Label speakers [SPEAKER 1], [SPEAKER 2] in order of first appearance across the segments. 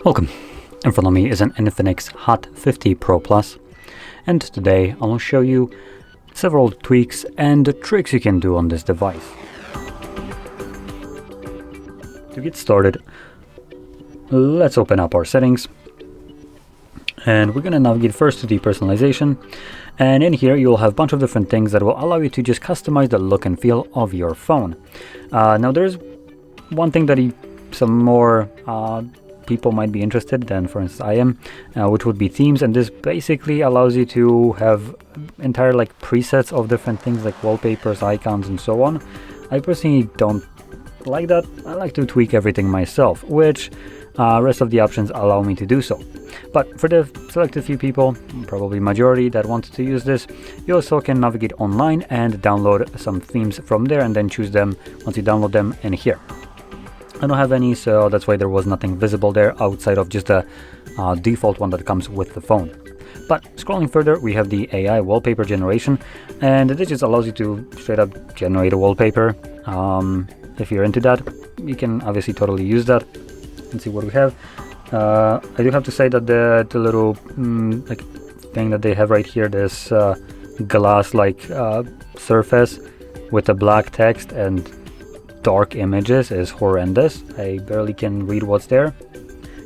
[SPEAKER 1] Welcome. In front of me is an Infinix Hot 50 Pro Plus, and today I will show you several tweaks and tricks you can do on this device. To get started, let's open up our settings, and we're going to navigate first to the personalization, and in here you'll have a bunch of different things that will allow you to just customize the look and feel of your phone. Now there's one thing that some more people might be interested than, for instance, I am, which would be themes, and this basically allows you to have entire presets of different things like wallpapers, icons, and so on. I personally don't like that. I like to tweak everything myself, which rest of the options allow me to do so. But for the selected few people, probably majority, that want to use this, you also can navigate online and download some themes from there, and then choose them once you download them in here. I don't have any, so that's why there was nothing visible there outside of just the default one that comes with the phone. But scrolling further, we have the AI wallpaper generation, and this just allows you to straight up generate a wallpaper. If you're into that, you can obviously totally use that. Let's see what we have. I do have to say that the little thing that they have right here, this glass-like surface with the black text and dark images, is horrendous. I barely can read what's there.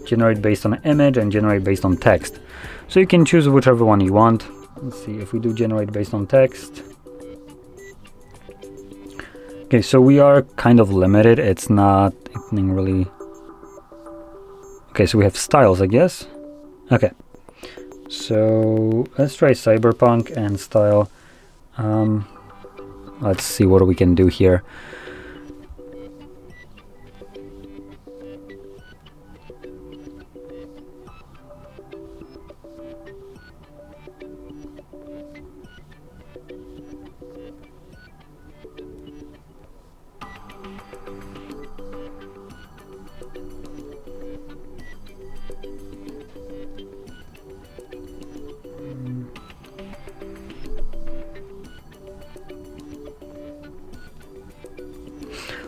[SPEAKER 1] Generate based on image and generate based on text. So you can choose whichever one you want. Let's see if we do generate based on text. Okay, so we are kind of limited. It's not anything really. Okay, so we have styles, I guess. Okay, so let's try cyberpunk and style. Let's see what we can do here.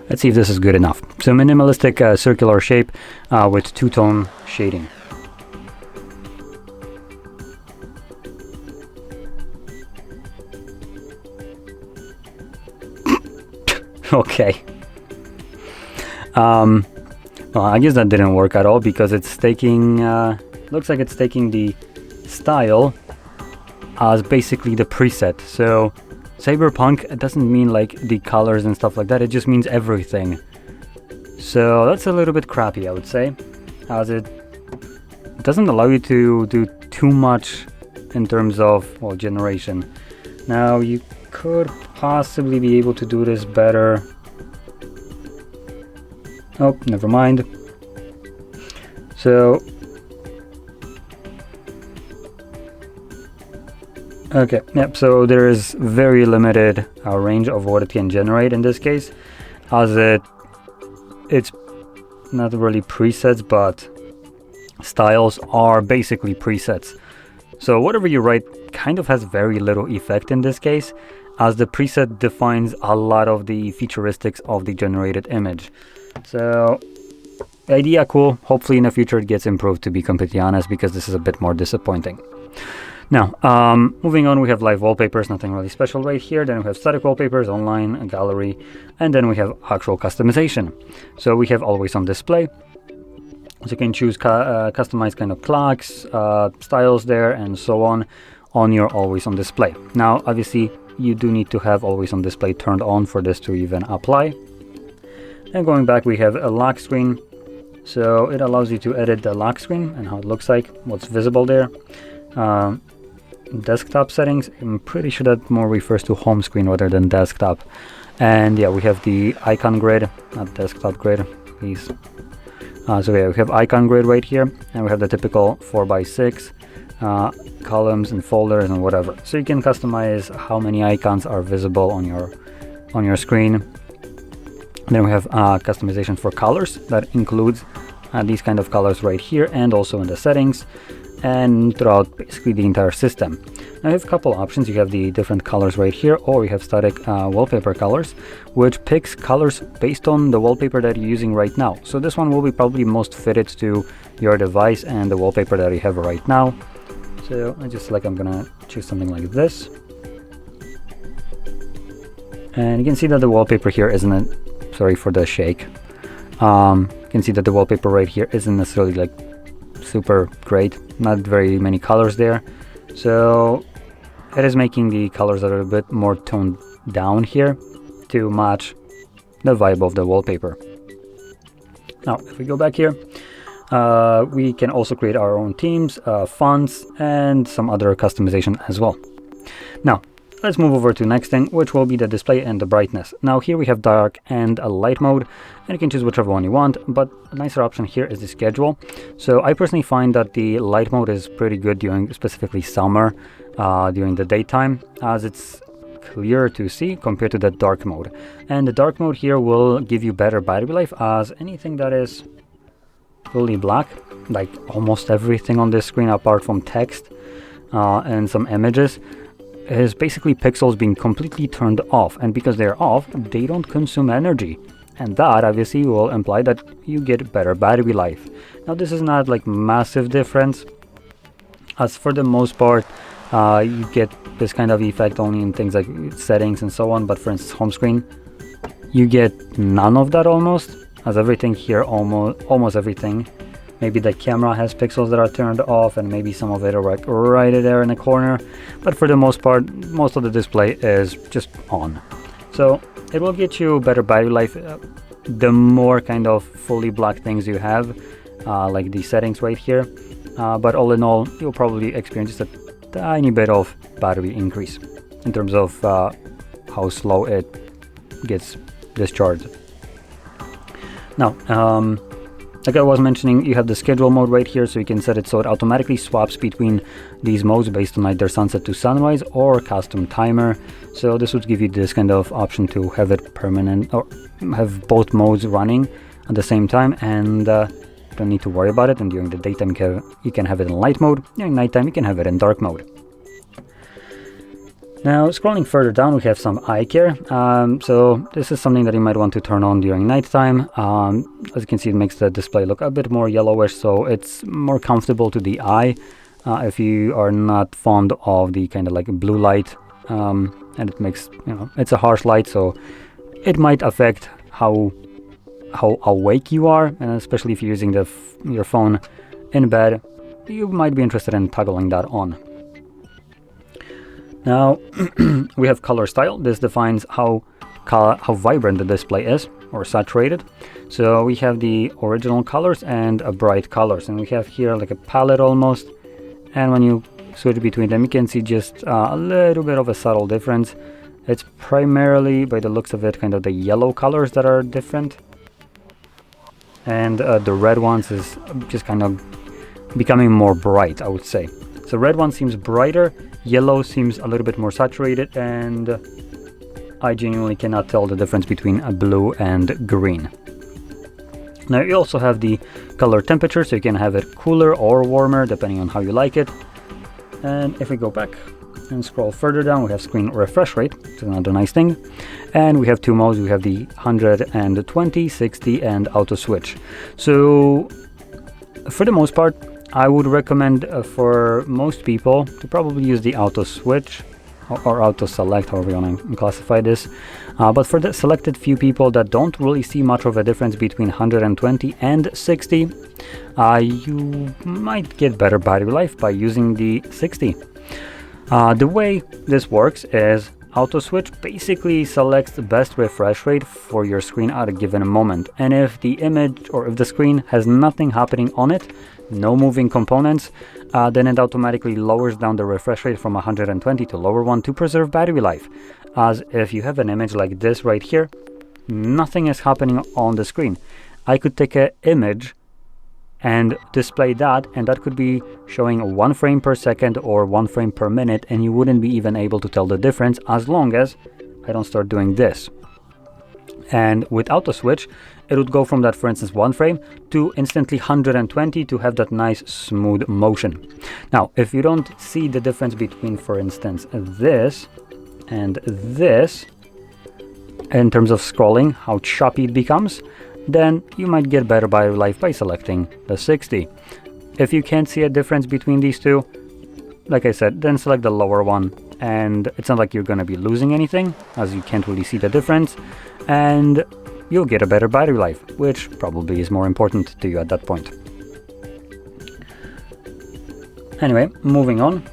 [SPEAKER 1] Let's see if this is good enough. So minimalistic circular shape with two-tone shading. Okay. Well, I guess that didn't work at all because it's taking, looks like it's taking the style as basically the preset. So cyberpunk, it doesn't mean like the colors and stuff like that, it just means everything. So that's a little bit crappy, I would say, as it doesn't allow you to do too much in terms of, well, generation. Now you could possibly be able to do this better. Oh, never mind. So okay, yep, so there is very limited range of what it can generate in this case, as it's not really presets, but styles are basically presets. So whatever you write kind of has very little effect in this case, as the preset defines a lot of the featuristics of the generated image. So idea cool, hopefully in the future it gets improved, to be completely honest, because this is a bit more disappointing. Now, moving on, we have live wallpapers, nothing really special right here. Then we have static wallpapers, online, a gallery, and then we have actual customization. So we have always on display. So you can choose customize kind of clocks, styles there, and so on your always on display. Now, obviously, you do need to have always on display turned on for this to even apply. And going back, we have a lock screen. So it allows you to edit the lock screen and how it looks like, what's visible there. Desktop settings, I'm pretty sure that more refers to home screen rather than desktop. And yeah, we have the icon grid, not desktop grid, please. So yeah, we have icon grid right here, and we have the typical 4x6 columns and folders and whatever. So you can customize how many icons are visible on your screen. And then we have customization for colors that includes these kind of colors right here, and also in the settings. and throughout basically the entire system. Now you have a couple options. You have the different colors right here, or you have static wallpaper colors, which picks colors based on the wallpaper that you're using right now. So this one will be probably most fitted to your device and the wallpaper that you have right now. So I'm gonna choose something like this. And you can see that the wallpaper here isn't, sorry for the shake. You can see that the wallpaper right here isn't necessarily like super great, not very many colors there. So it is making the colors a little bit more toned down here to match the vibe of the wallpaper. Now, if we go back here, we can also create our own themes, fonts, and some other customization as well. Now, let's move over to the next thing, which will be the display and the brightness. Now here we have dark and a light mode, and you can choose whichever one you want, but a nicer option here is the schedule. So I personally find that the light mode is pretty good during specifically summer, during the daytime, as it's clearer to see compared to the dark mode. And the dark mode here will give you better battery life, as anything that is fully black, like almost everything on this screen apart from text and some images, is basically pixels being completely turned off, and because they're off, they don't consume energy, and that obviously will imply that you get better battery life. Now this is not like massive difference, as for the most part you get this kind of effect only in things like settings and so on, but for instance home screen, you get none of that almost, as everything here, almost everything, maybe the camera has pixels that are turned off, and maybe some of it are like right there in the corner, but for the most part, most of the display is just on. So it will get you better battery life the more kind of fully black things you have, like the settings right here, but all in all, you'll probably experience just a tiny bit of battery increase in terms of how slow it gets discharged. Now, like I was mentioning, you have the schedule mode right here, so you can set it so it automatically swaps between these modes based on either sunset to sunrise or custom timer. So this would give you this kind of option to have it permanent, or have both modes running at the same time, and don't need to worry about it. And during the daytime you can have it in light mode, during nighttime you can have it in dark mode. Now, scrolling further down, we have some eye care. So this is something that you might want to turn on during nighttime. As you can see, it makes the display look a bit more yellowish, so it's more comfortable to the eye if you are not fond of the kind of like blue light. And it makes, it's a harsh light, so it might affect how awake you are, and especially if you're using your phone in bed, you might be interested in toggling that on. Now we have color style. This defines how vibrant the display is, or saturated. So we have the original colors and bright colors, and we have here like a palette almost, and when you switch between them you can see just a little bit of a subtle difference. It's primarily, by the looks of it, kind of the yellow colors that are different, and the red ones is just kind of becoming more bright, I would say. So red one seems brighter, yellow seems a little bit more saturated, and I genuinely cannot tell the difference between a blue and green. Now you also have the color temperature, so you can have it cooler or warmer depending on how you like it. And if we go back and scroll further down, we have screen refresh rate, which is another nice thing. And we have two modes. We have the 120, 60, and auto switch. So for the most part, I would recommend for most people to probably use the auto switch or auto select, however you want to classify this. But for the selected few people that don't really see much of a difference between 120 and 60, you might get better battery life by using the 60. The way this works is auto switch basically selects the best refresh rate for your screen at a given moment, and if the image or if the screen has nothing happening on it, no moving components, then it automatically lowers down the refresh rate from 120 to lower one to preserve battery life. As if you have an image like this right here, nothing is happening on the screen. I could take an image and display that, and that could be showing 1 frame per second or 1 frame per minute, and you wouldn't be even able to tell the difference as long as I don't start doing this. And with auto switch, it would go from that, for instance, 1 frame to instantly 120 to have that nice smooth motion. Now, if you don't see the difference between, for instance, this and this, in terms of scrolling, how choppy it becomes, then you might get better battery life by selecting the 60. If you can't see a difference between these two, like I said, then select the lower one, and it's not like you're going to be losing anything, as you can't really see the difference, and you'll get a better battery life, which probably is more important to you at that point. Anyway, moving on.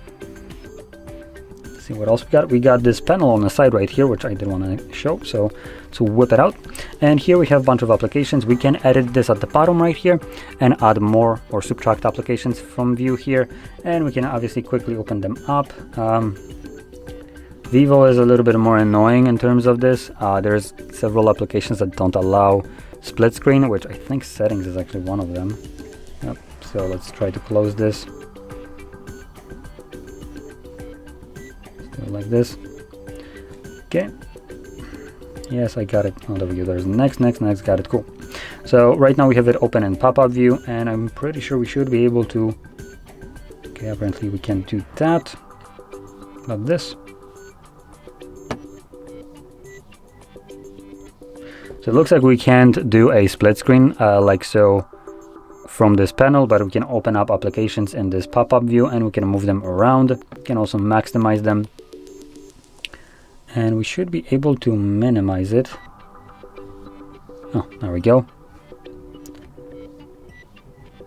[SPEAKER 1] See what else we got. We got this panel on the side right here, which I didn't want to show, so to whip it out. And here we have a bunch of applications. We can edit this at the bottom right here and add more or subtract applications from view here, and we can obviously quickly open them up. Vivo is a little bit more annoying in terms of this. There's several applications that don't allow split screen, which I think settings is actually one of them. Yep. So let's try to close this. Like this. Okay. Yes, I got it. Oh, there we go. There's next. Got it. Cool. So right now we have it open in pop-up view, and I'm pretty sure we should be able to. Okay, apparently we can do that. Not this. So it looks like we can't do a split screen like so from this panel, but we can open up applications in this pop-up view and we can move them around. We can also maximize them. And we should be able to minimize it. Oh, there we go.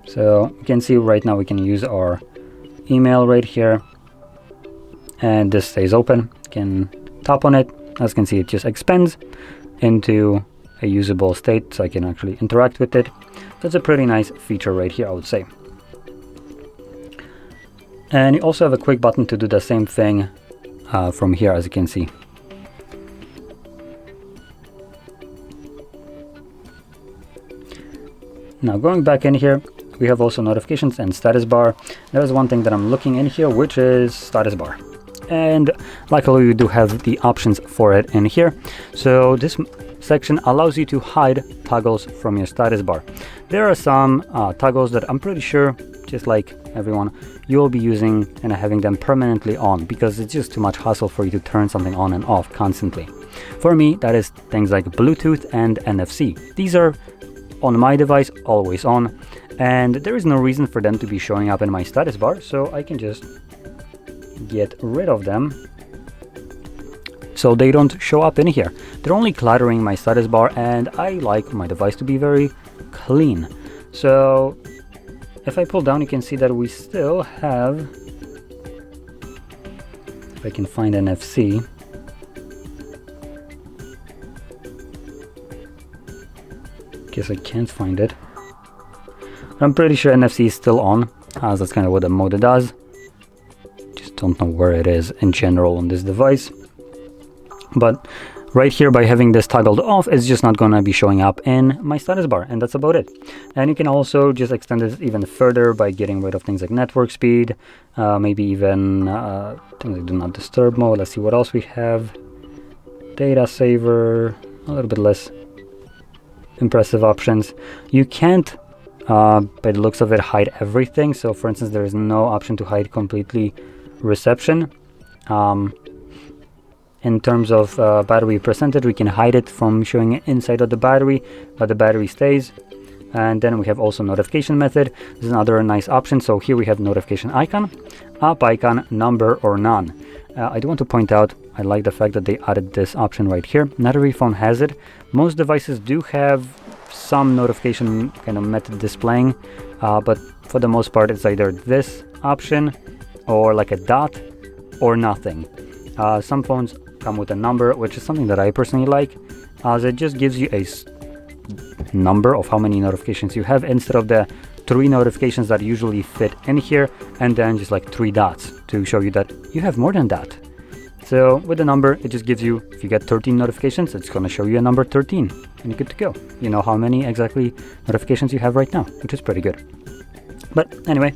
[SPEAKER 1] So you can see right now we can use our email right here. And this stays open. You can tap on it. As you can see, it just expands into a usable state, so I can actually interact with it. That's a pretty nice feature right here, I would say. And you also have a quick button to do the same thing from here, as you can see. Now going back in here, we have also notifications and status bar. There's one thing that I'm looking in here, which is status bar. And luckily we do have the options for it in here. So this section allows you to hide toggles from your status bar. There are some toggles that I'm pretty sure, just like everyone, you'll be using and having them permanently on, because it's just too much hassle for you to turn something on and off constantly. For me, that is things like Bluetooth and NFC. These are on my device always on, and there is no reason for them to be showing up in my status bar, so I can just get rid of them so they don't show up in here. They're only cluttering my status bar, and I like my device to be very clean. So if I pull down, you can see that we still have, if I can find NFC, guess I can't find it. I'm pretty sure NFC is still on, as that's kind of what the mode does. Just don't know where it is in general on this device. But right here, by having this toggled off, it's just not going to be showing up in my status bar, and that's about it. And you can also just extend it even further by getting rid of things like network speed, maybe even things like do not disturb mode. Let's see what else we have. Data saver, a little bit less impressive options. You can't, by the looks of it, hide everything. So for instance, there is no option to hide completely reception. In terms of battery percentage, we can hide it from showing it inside of the battery, but the battery stays. And then we have also notification method. This is another nice option. So here we have notification icon, app icon, number, or none. I do want to point out, I like the fact that they added this option right here. Not every phone has it. Most devices do have some notification kind of method displaying, but for the most part, it's either this option or like a dot or nothing. Some phones come with a number, which is something that I personally like, as it just gives you a number of how many notifications you have instead of the 3 notifications that usually fit in here, and then just like 3 dots to show you that you have more than that. So with the number, it just gives you, if you get 13 notifications, it's going to show you a number 13, and you're good to go. You know how many exactly notifications you have right now, which is pretty good. But anyway,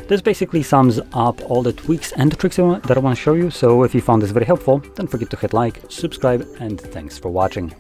[SPEAKER 1] this basically sums up all the tweaks and the tricks that I want to show you. So if you found this very helpful, don't forget to hit like, subscribe, and thanks for watching.